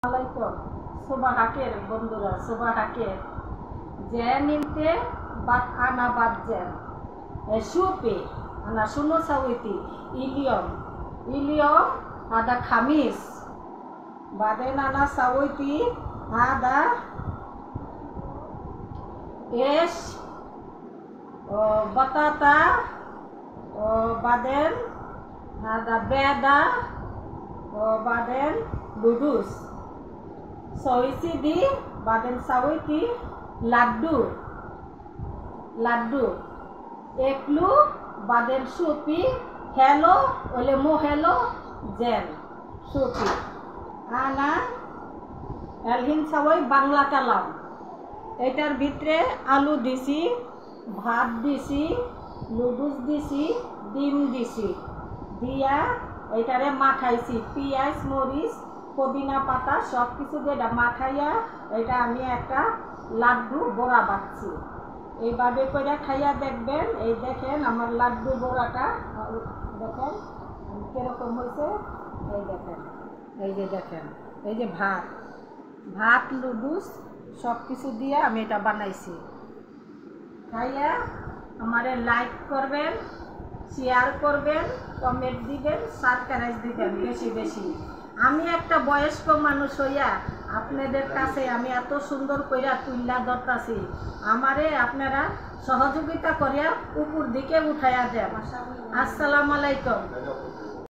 আলাইকুম সুবা হাকের বন্ধুরা সুবা হাকের যে নিমতে বাত আনা বাদজেন সুপে আনা শুনো সাউইতি ইলিয়ম ada Kamis baden ana sawoiti ada es batata baden ada beda baden ludus soisi di baden sawoiti laddu eklu baden supi hello oleh mo hello জেন সুপি আনা এলহিন সাওয়াই বাংলা কালাম এটার ভিতরে আলু দিছি ভাত দিছি নুডলস দিছি ডিম দিছি দিয়া এটারে মাখাইছি পেঁয়াজ মরিচ পুদিনা পাতা সব কিছু দিয়ে মাখাইয়া এটা আমি একটা লাড্ডু বড়া বানাচ্ছি এইভাবে করে খাইয়া দেখবেন। এই দেখেন আমার লাড্ডু বড়াটা দেখেন কিরকম হয়েছে। এই দেখেন এই যে ভাত নুডলস সব কিছু দিয়ে আমি এটা বানাইছি। খাইয়া আমারে লাইক করবেন, শেয়ার করবেন, কমেন্ট দিবেন, সাবস্ক্রাইব দিবেন বেশি বেশি। আমি একটা বয়স্ক মানুষ হইয়া আপনাদের কাছে আমি এত সুন্দর কইরা তুইলা ধরতাছি, আমারে আপনারা সহযোগিতা করিয়া উপর দিকে উঠাইয়া দেন। আসসালামু আলাইকুম।